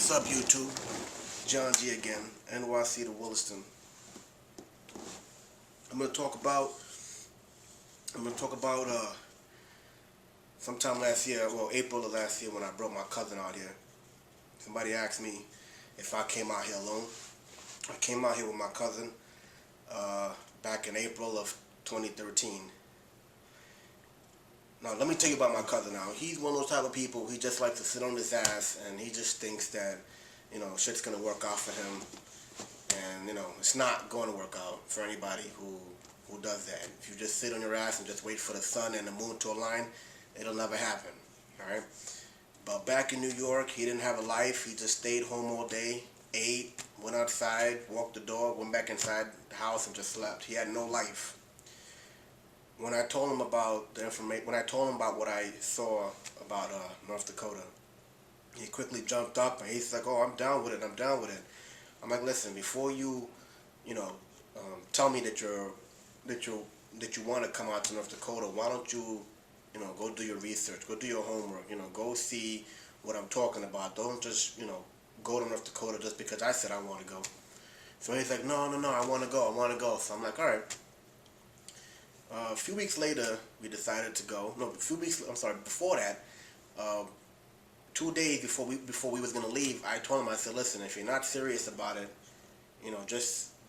What's up, YouTube? John G again, NYC to Williston. I'm gonna talk about sometime last year, well, April of last year, when I brought my cousin out here. Somebody asked me if I came out here alone. I came out here with my cousin back in April of 2013. Now, let me tell you about my cousin now. He's one of those type of people, he just likes to sit on his ass, and he just thinks that, shit's going to work out for him. And, it's not going to work out for anybody who does that. If you just sit on your ass and just wait for the sun and the moon to align, it'll never happen, alright? But back in New York, he didn't have a life. He just stayed home all day, ate, went outside, walked the dog, went back inside the house and just slept. He had no life. When I told him about the information, when I told him about what I saw about North Dakota, he quickly jumped up and he's like, "Oh, I'm down with it. I'm down with it." I'm like, "Listen, before you, tell me that you want to come out to North Dakota, why don't you, go do your research, go do your homework, go see what I'm talking about. Don't just, go to North Dakota just because I said I want to go." So he's like, no, I want to go. So I'm like, all right. A few weeks later, we decided to go. No, before that, 2 days before we was gonna leave, I told him, I said, "Listen, if you're not serious about it,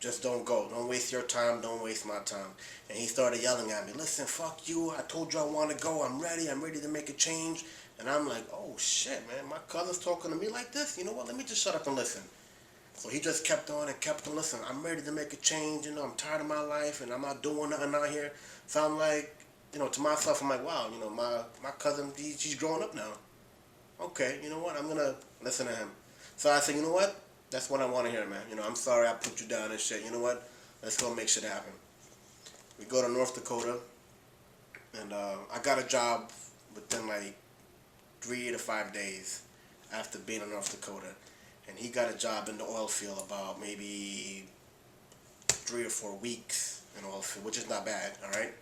just don't go. Don't waste your time. Don't waste my time." And he started yelling at me, "Listen, fuck you. I told you I want to go. I'm ready to make a change." And I'm like, "Oh shit, man, my cousin's talking to me like this. You know what? Let me just shut up and listen." So he just kept on and kept on. "Listen, I'm ready to make a change. I'm tired of my life and I'm not doing nothing out here." So I'm like, to myself, I'm like, wow, my cousin, she's growing up now. Okay, you know what? I'm gonna listen to him. So I said, "You know what? That's what I want to hear, man. I'm sorry I put you down and shit. You know what? Let's go make shit happen." We go to North Dakota, and I got a job within like 3 to 5 days after being in North Dakota. And he got a job in the oil field about maybe 3 or 4 weeks in oil field, which is not bad, all right?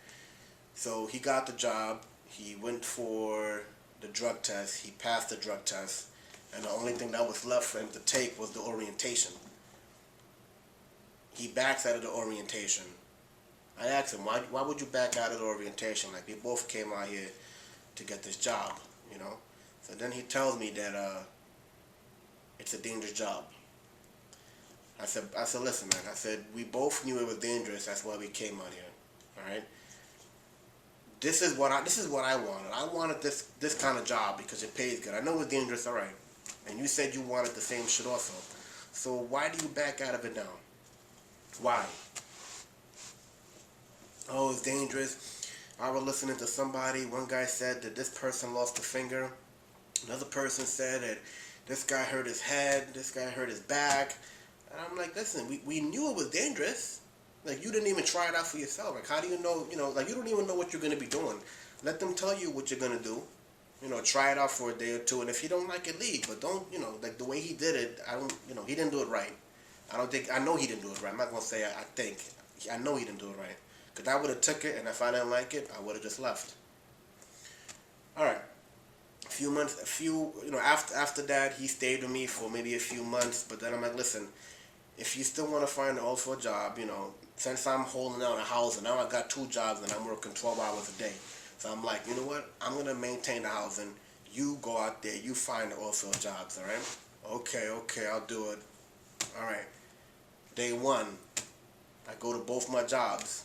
So he got the job. He went for the drug test. He passed the drug test. And the only thing that was left for him to take was the orientation. He backs out of the orientation. I asked him, why would you back out of the orientation? Like, we both came out here to get this job, So then he tells me that it's a dangerous job. I said, "Listen, man," I said, "we both knew it was dangerous. That's why we came out here. All right. This is what I wanted. I wanted this kind of job because it pays good. I know it's dangerous, all right. And you said you wanted the same shit also. So why do you back out of it now? Why?" "Oh, it's dangerous. I was listening to somebody. One guy said that this person lost a finger. Another person said that this guy hurt his head. This guy hurt his back." And I'm like, "Listen, we knew it was dangerous. Like, you didn't even try it out for yourself. Like, how do you know, like, you don't even know what you're going to be doing. Let them tell you what you're going to do. Try it out for a day or two. And if you don't like it, leave. But don't, like the way he did it, he didn't do it right. I know he didn't do it right. I'm not going to say I think. I know he didn't do it right. Because I would have took it, and if I didn't like it, I would have just left." All right. After that, he stayed with me for maybe a few months, but then I'm like, "Listen, if you still want to find an oil job, since I'm holding down a house, and now I got 2 jobs, and I'm working 12 hours a day. So I'm like, you know what? I'm going to maintain the housing. You go out there, you find the oil jobs, all right?" Okay, I'll do it. All right. Day 1, I go to both my jobs.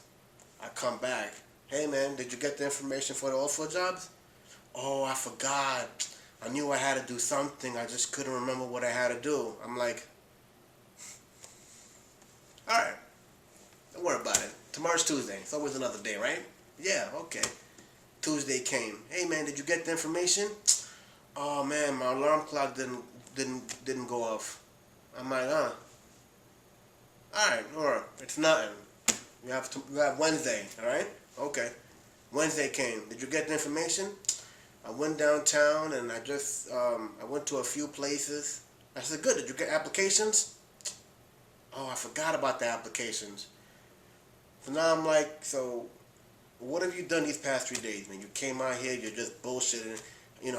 I come back. "Hey, man, did you get the information for the oil jobs?" "Oh, I forgot. I knew I had to do something. I just couldn't remember what I had to do." I'm like, all right, don't worry about it. Tomorrow's Tuesday. It's always another day, right? Yeah, okay. Tuesday came. "Hey, man, did you get the information?" "Oh, man, my alarm clock didn't go off." I'm like, All right, it's nothing. You have Wednesday, all right? Okay. Wednesday came. "Did you get the information?" I went downtown and I went to a few places. I said, "Good, did you get applications?" "Oh, I forgot about the applications." So now I'm like, so what have you done these past 3 days, man? You came out here, you're just bullshitting.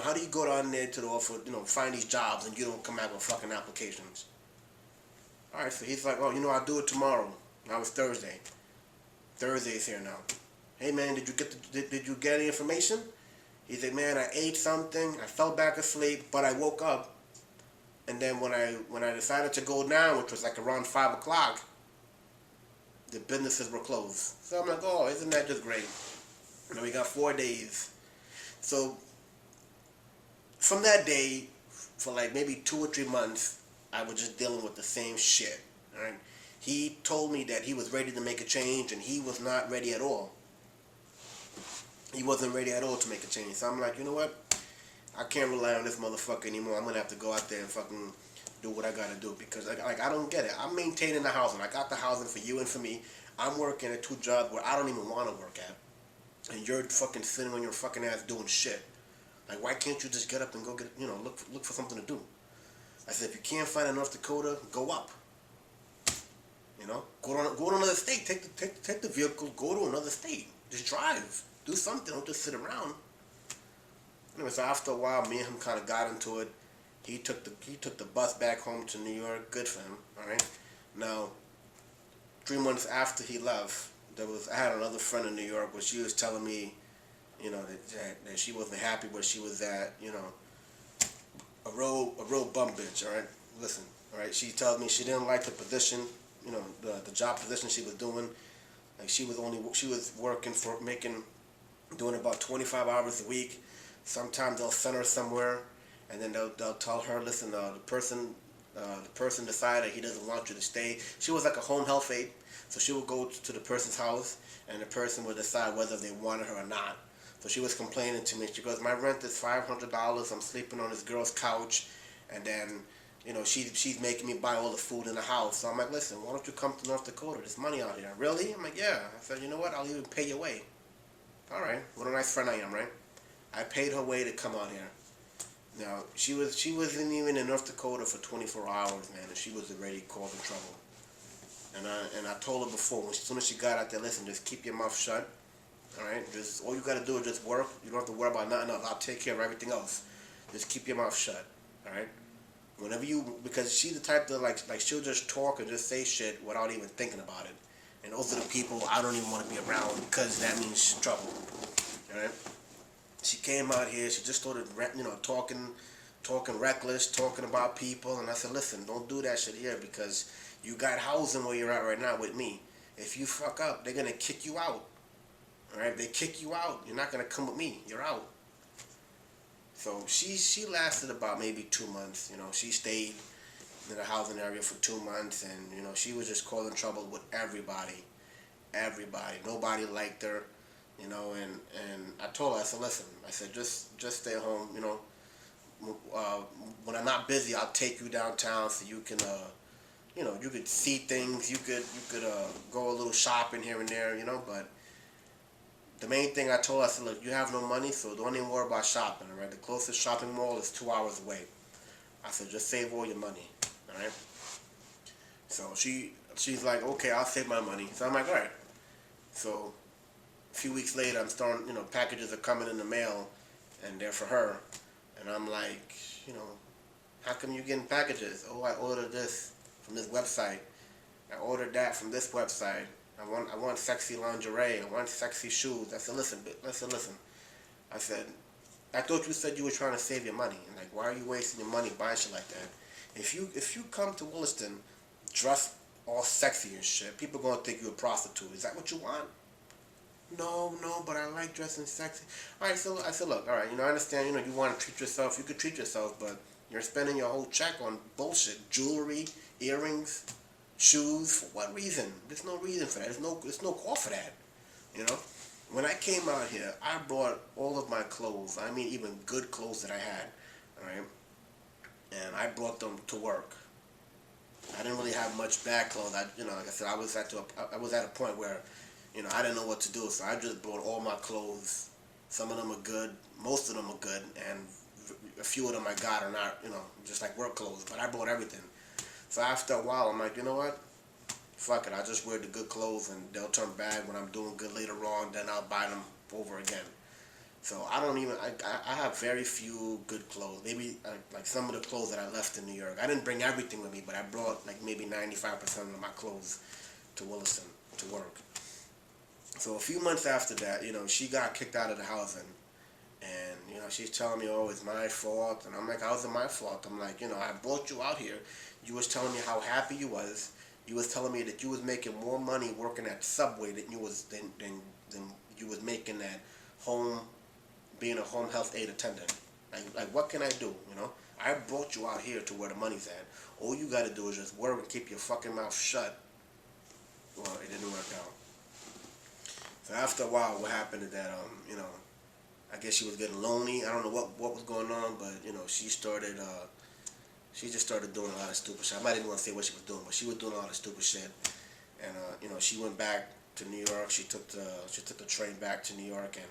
How do you go down there to the offer, find these jobs and you don't come out with fucking applications? All right, so he's like, oh, I'll do it tomorrow. Now it's Thursday. Thursday's here now. Hey man, did you get any information? He said, man, I ate something. I fell back asleep, but I woke up. And then when I decided to go down, which was like around 5 o'clock, the businesses were closed. So I'm like, oh, isn't that just great? We got 4 days. So from that day, for like maybe 2 or 3 months, I was just dealing with the same shit. All right? He told me that he was ready to make a change, and he was not ready at all. He wasn't ready at all to make a change. So I'm like, you know what? I can't rely on this motherfucker anymore. I'm gonna have to go out there and fucking do what I gotta do, because I don't get it. I'm maintaining the housing. I got the housing for you and for me. I'm working at 2 jobs where I don't even want to work at, and you're fucking sitting on your fucking ass doing shit. Like, why can't you just get up and go get, look for something to do? I said, if you can't find in North Dakota, go up. Go to another state. Take the vehicle. Go to another state. Just drive. Do something. Don't just sit around. Anyway, so after a while, me and him kind of got into it. He took the bus back home to New York. Good for him. All right. Now, 3 months after he left, I had another friend in New York where she was telling me, that she wasn't happy where she was at. A real bum bitch. All right. Listen. All right. She told me she didn't like the position. The job position she was doing. Like, she was doing about 25 hours a week. Sometimes they'll send her somewhere, and then they'll tell her, listen, the person decided he doesn't want you to stay. She was like a home health aide, so she would go to the person's house, and the person would decide whether they wanted her or not. So she was complaining to me. She goes, my rent is $500. I'm sleeping on this girl's couch, and then she's making me buy all the food in the house. So I'm like, listen, why don't you come to North Dakota? There's money out here. Really? I'm like, yeah. I said, you know what? I'll even pay your way. All right. What a nice friend I am, right? I paid her way to come out here. Now, she wasn't even in North Dakota for 24 hours, man, and she was already causing trouble. And I told her before, as soon as she got out there, listen, just keep your mouth shut. All right? All you got to do is just work. You don't have to worry about nothing else. I'll take care of everything else. Just keep your mouth shut. All right? Because she's the type that like she'll just talk and just say shit without even thinking about it. And those are the people I don't even want to be around, because that means trouble. All right? She came out here. She just started, talking reckless, talking about people. And I said, listen, don't do that shit here, because you got housing where you're at right now with me. If you fuck up, they're gonna kick you out. All right? If they kick you out, you're not gonna come with me. You're out. So she lasted about maybe 2 months. She stayed in the housing area for 2 months, and she was just causing trouble with everybody. Nobody liked her, and I told her, I said, listen, I said, just stay home. When I'm not busy, I'll take you downtown so you can you could see things. You could go a little shopping here and there, but the main thing I told her, I said, look, you have no money, so don't even worry about shopping, all right? The closest shopping mall is 2 hours away. I said, just save all your money, all right? So she's like, okay, I'll save my money. So I'm like, all right. So a few weeks later, I'm starting, packages are coming in the mail, and they're for her. And I'm like, how come you getting packages? Oh, I ordered this from this website. I ordered that from this website. I want sexy lingerie. I want sexy shoes. I said, listen. I said, I thought you said you were trying to save your money. And like, why are you wasting your money buying shit like that? If you come to Williston dressed all sexy and shit, people gonna think you're a prostitute. Is that what you want? No, but I like dressing sexy. All right, so I said, look, all right, I understand, you want to treat yourself. You could treat yourself, but you're spending your whole check on bullshit, jewelry, earrings, shoes. For what reason? There's no reason for that. There's no call for that. When I came out here, I brought all of my clothes. I mean, even good clothes that I had. All right, and I brought them to work. I didn't really have much bad clothes. Like I said, I was at a point where, I didn't know what to do. So I just brought all my clothes. Some of them are good. Most of them are good, and a few of them I got are not, just like work clothes. But I bought everything. So after a while, I'm like, you know what? Fuck it. I'll just wear the good clothes, and they'll turn bad when I'm doing good later on. Then I'll buy them over again. So I don't even, I have very few good clothes. Maybe like some of the clothes that I left in New York. I didn't bring everything with me, but I brought like maybe 95% of my clothes to Williston to work. So a few months after that, she got kicked out of the house, and she's telling me, oh, it's my fault. And I'm like, how's it my fault? I'm like, I brought you out here. You was telling me how happy you was. You was telling me that you was making more money working at Subway than than you was making at home, being a home health aide attendant. Like what can I do? I brought you out here to where the money's at. All you got to do is just work and keep your fucking mouth shut. Well, it didn't work out. So after a while, what happened is that I guess she was getting lonely. I don't know what was going on, but she just started doing a lot of stupid shit. I might even want to say what she was doing, but she was doing a lot of stupid shit. And she went back to New York. She took the train back to New York, and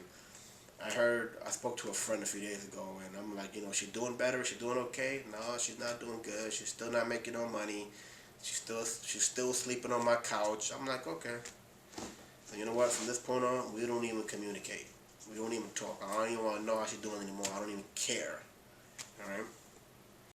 I spoke to a friend a few days ago, and I'm like, she doing better? She doing okay? No, she's not doing good. She's still not making no money. She's still sleeping on my couch. I'm like, okay. So you know what? From this point on, we don't even communicate. We don't even talk. I don't even want to know how she's doing anymore. I don't even care. All right.